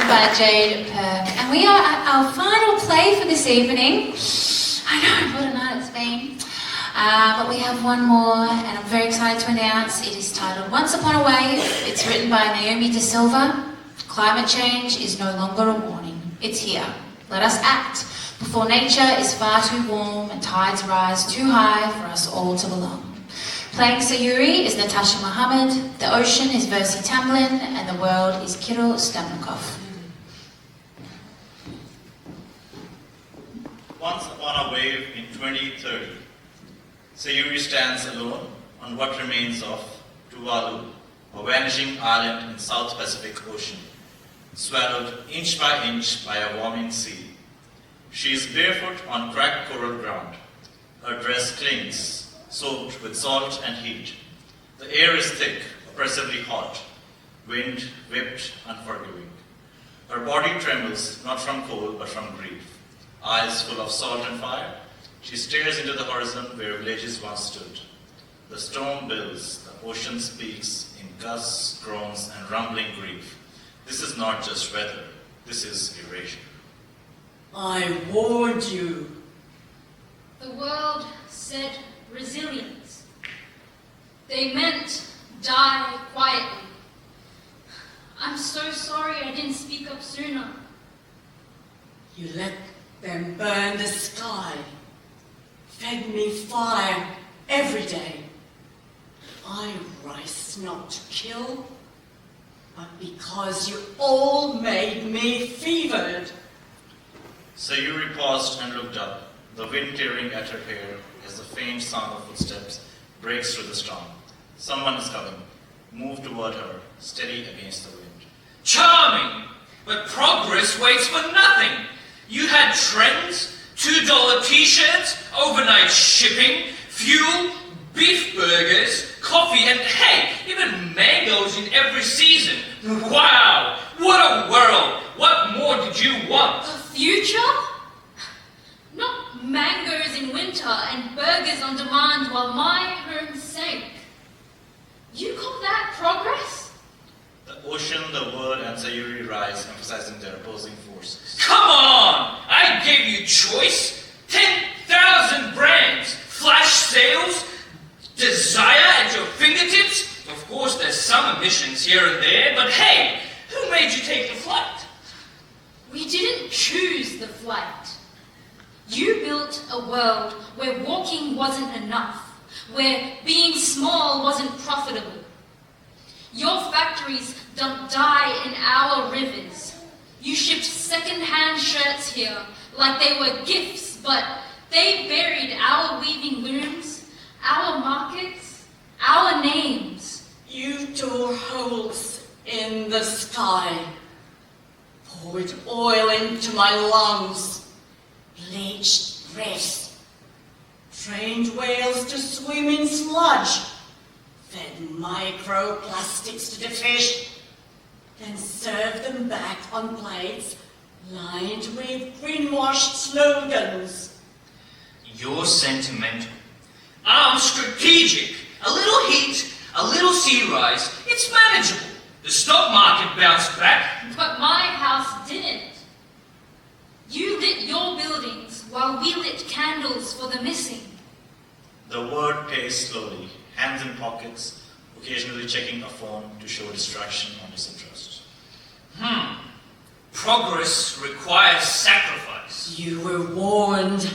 by Jade Perk. And we are at our final play for this evening. I know, what a night it's been. But we have one more, and I'm very excited to announce it is titled Once Upon a Wave. It's written by Nayomi de Silva. Climate change is no longer a warning. It's here. Let us act before nature is far too warm and tides rise too high for us all to belong. Playing Sayuri is Natasha Mohammed, the ocean is Versi Tamlin, and the world is Kirill Stamnikov. Once upon a wave in 2030, Sayuri stands alone on what remains of Tuvalu, a vanishing island in South Pacific Ocean, swallowed inch by inch by a warming sea. She is barefoot on cracked coral ground. Her dress clings, soaked with salt and heat. The air is thick, oppressively hot, wind whipped, unforgiving. Her body trembles, not from cold, but from grief. Eyes full of salt and fire, she stares into the horizon where villages once stood. The storm builds, the ocean speaks in gusts, groans, and rumbling grief. This is not just weather, this is erasure. I warned you. The world said resilience. They meant die quietly. I'm so sorry I didn't speak up sooner. You let them burn the sky, fed me fire every day. I rise not to kill, but because you all made me fevered. Sayuri paused and looked up, the wind tearing at her hair as the faint sound of footsteps breaks through the storm. Someone is coming. Move toward her, steady against the wind. Charming! But progress waits for nothing. You had trends, $2 t-shirts, overnight shipping, fuel, beef burgers, coffee, and hey, even mangoes in every season. Wow! What a world! What more did you want? A future? Not mangoes in winter and burgers on demand while my home sank. You call that progress? The ocean, the world, and Sayuri rise, emphasizing their opposing forces. Come on! I gave you choice. 10,000 brands, flash sales, desire at your fingertips. Of course, there's some emissions here and there, but hey, who made you take the flight? We didn't choose the flight. You built a world where walking wasn't enough, where being small wasn't profitable. Your factories dumped dye in our rivers. You shipped second-hand shirts here like they were gifts, but they buried our weaving looms, our markets, our names. You tore holes in the sky, poured oil into my lungs, bleached breath, trained whales to swim in sludge, fed microplastics to the fish, then served them back on plates lined with greenwashed slogans. You're sentimental. I'm strategic. A little heat, a little sea rise, it's manageable. The stock market bounced back. But my house didn't. You lit your buildings while we lit candles for the missing. The word paced slowly, hands in pockets, occasionally checking a phone to show distraction or disinterest. Progress requires sacrifice. You were warned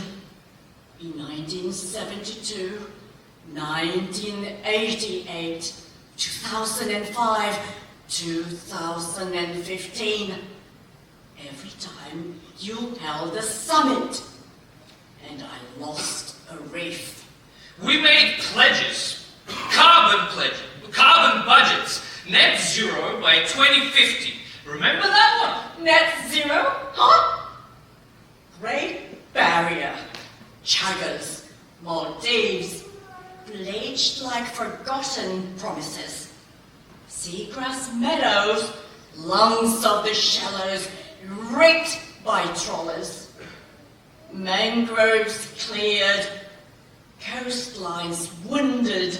in 1972, 1988, 2005, 2015. Every time you held a summit, and I lost a reef. We made pledges, carbon budgets, net zero by 2050. Remember that one? Net zero? Huh? Great Barrier, Chagas, Maldives, bleached like forgotten promises. Seagrass meadows, lungs of the shallows, raked by trawlers. Mangroves cleared, coastlines wounded.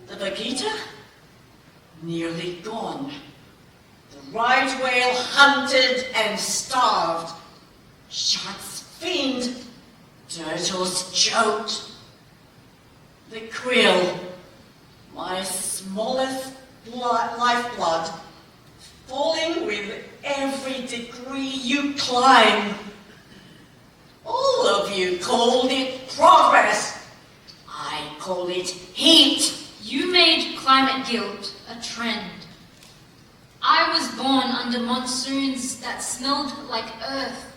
The Bagita, nearly gone. The right whale hunted and starved, sharks fiend, turtles choked. The krill, my smallest lifeblood, falling with every degree you climb. All of you called it progress. I call it heat. You made climate guilt a trend. I was born under monsoons that smelled like earth.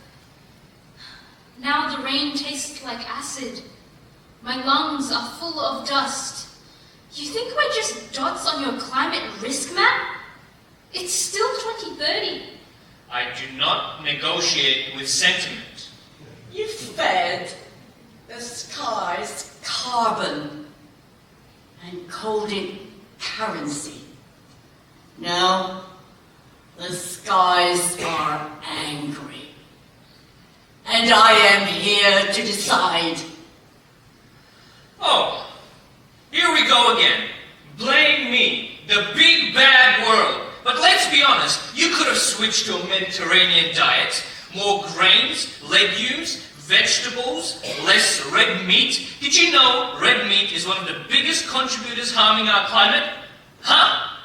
Now the rain tastes like acid. My lungs are full of dust. You think we're just dots on your climate risk map? It's still 2030. I do not negotiate with sentiment. You fed the skies carbon and called it currency. Now the skies are angry. And I am here to decide. Oh, here we go again. Blame me, the big bad world. But let's be honest, you could have switched to a Mediterranean diet. More grains, legumes, vegetables, less red meat. Did you know red meat is one of the biggest contributors harming our climate? Huh?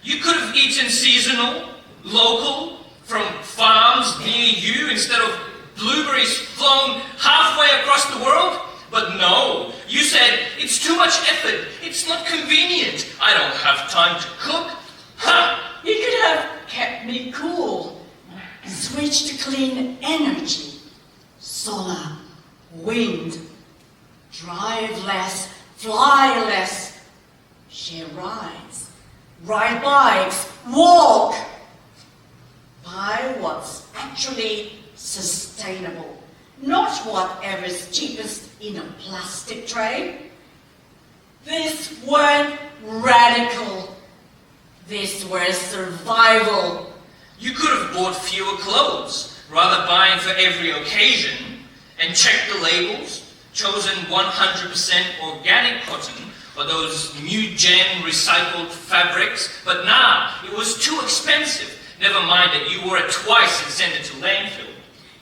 You could have eaten seasonal, local, from farms near you instead of blueberries flown halfway across the world. But no, you said, it's too much effort, it's not convenient, I don't have time to cook. Huh? You could have kept me cool, switched to clean energy, solar, wind, drive less, fly less, share rides, ride bikes, walk, buy what's actually sustainable. Not whatever's cheapest in a plastic tray. This weren't radical. This were survival. You could have bought fewer clothes, rather buying for every occasion, and checked the labels, chosen 100% organic cotton, or those new-gen recycled fabrics, but nah, it was too expensive. Never mind that you wore it twice and sent it to landfill.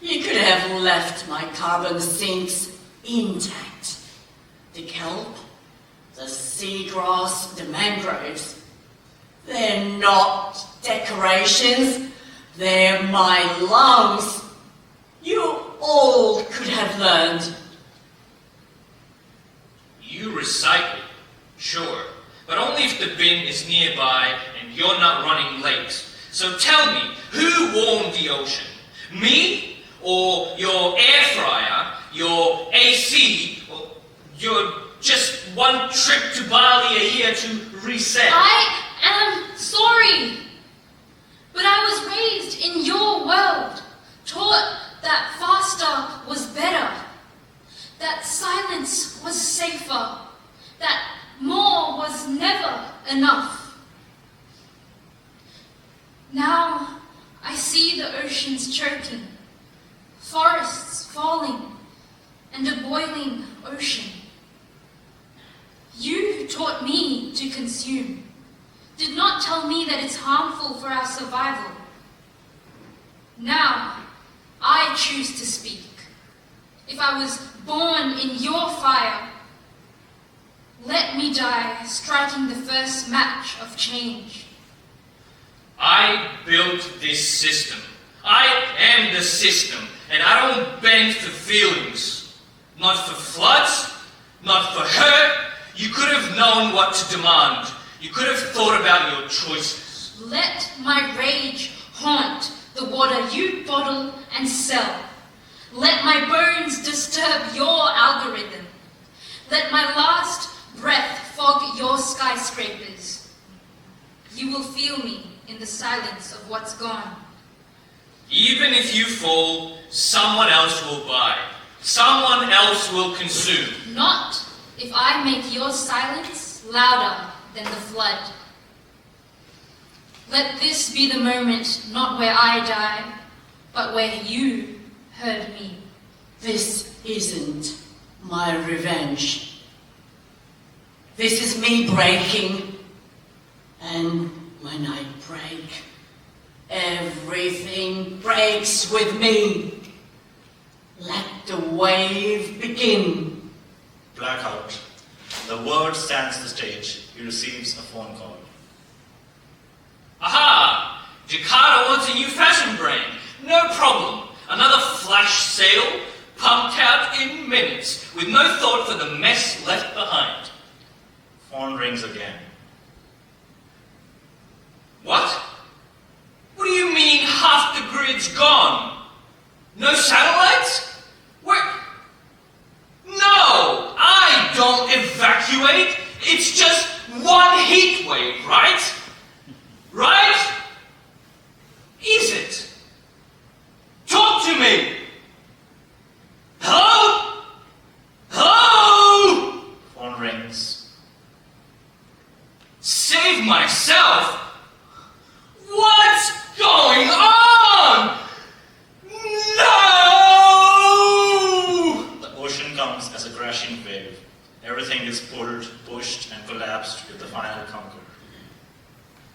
You could have left my carbon sinks intact. The kelp, the seagrass, the mangroves. They're not decorations, they're my lungs. You all could have learned. You recycle, sure, but only if the bin is nearby and you're not running late. So tell me, who warmed the ocean? Me? Or your air fryer, your AC, or your just one trip to Bali a year to reset? I am sorry, but I was raised in your world, taught that faster was better, that silence was safer, that more was never enough. Now I see the oceans choking, forests falling, and a boiling ocean. You taught me to consume, did not tell me that it's harmful for our survival. Now, I choose to speak. If I was born in your fire, let me die striking the first match of change. I built this system. I am the system, and I don't bend for feelings. Not for floods, not for hurt. You could have known what to demand. You could have thought about your choices. Let my rage haunt the water you bottle and sell. Let my bones disturb your algorithm. Let my last breath fog your skyscrapers. You will feel me in the silence of what's gone. Even if you fall, someone else will buy. Someone else will consume. Not if I make your silence louder than the flood. Let this be the moment, not where I die, but where you heard me. This isn't my revenge. This is me breaking, and when I break, Everything breaks with me. Let the wave begin. Blackout. The word stands the stage. He receives a phone call. Aha! Jakarta wants a new fashion brand. No problem. Another flash sale, pumped out in minutes, with no thought for the mess left behind. Phone rings again. What? What do you mean half the grid's gone? No satellites? Where? No! I don't evacuate! It's just one heat wave, right? Right? Is it? Talk to me! Hello? Hello? Phone rings. Save myself? What's going on? No! The ocean comes as a crashing wave. Everything is pulled, pushed, and collapsed with the final conquer.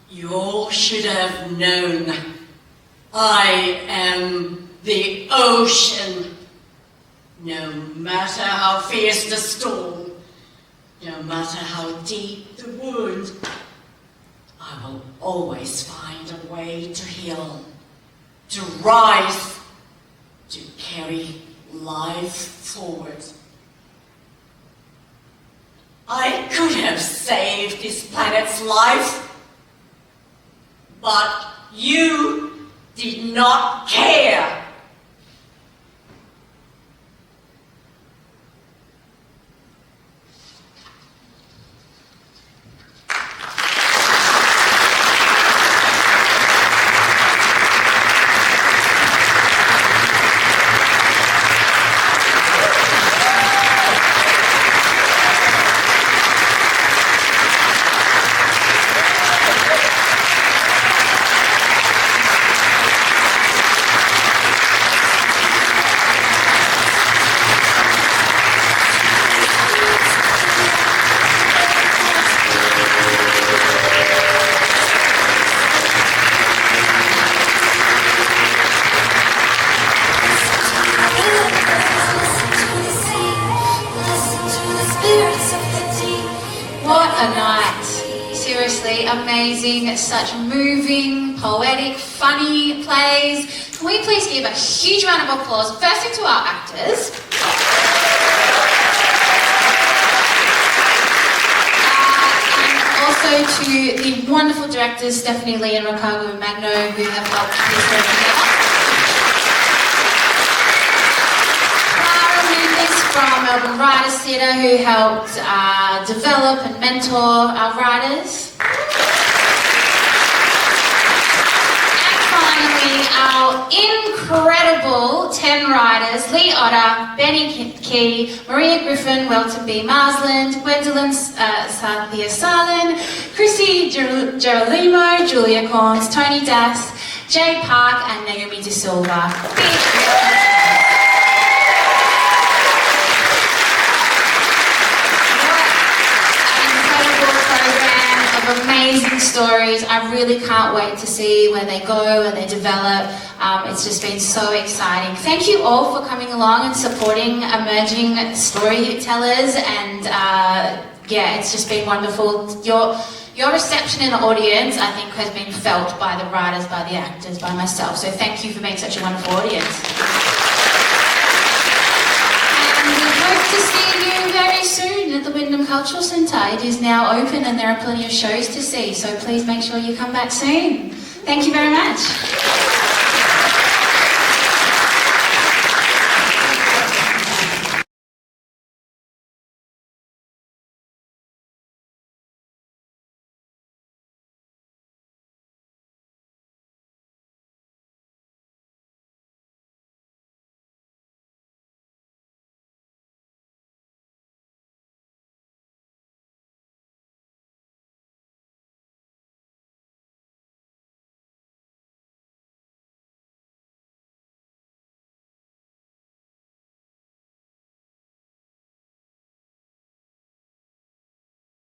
You all should have known. I am the ocean. No matter how fierce the storm, no matter how deep the wound, I will always find a way to heal, to rise, to carry life forward. I could have saved this planet's life, but you did not care. Amazing, such moving, poetic, funny plays. Can we please give a huge round of applause firstly to our actors, and also to the wonderful directors Stephanie Lee and Ricardo Magno, who have helped put this show together. From Melbourne Writers Theatre, who helped develop and mentor our writers. Our incredible 10 writers, Lee Otter, Benny Key, Maria Griffin, Welton B. Marsland, Gwendolyn Sathia Salin, Chrissy Gerolimo, Julia Corns, Tony Das, Jay Park, and Nayomi De Silva. Amazing stories. I really can't wait to see where they go and they develop. It's just been so exciting. Thank you all for coming along and supporting emerging storytellers, and yeah, it's just been wonderful. Your reception in the audience, I think, has been felt by the writers, by the actors, by myself. So thank you for being such a wonderful audience. And we hope to see you very soon at the Wyndham Cultural Centre. It is now open and there are plenty of shows to see, so please make sure you come back soon. Thank you very much.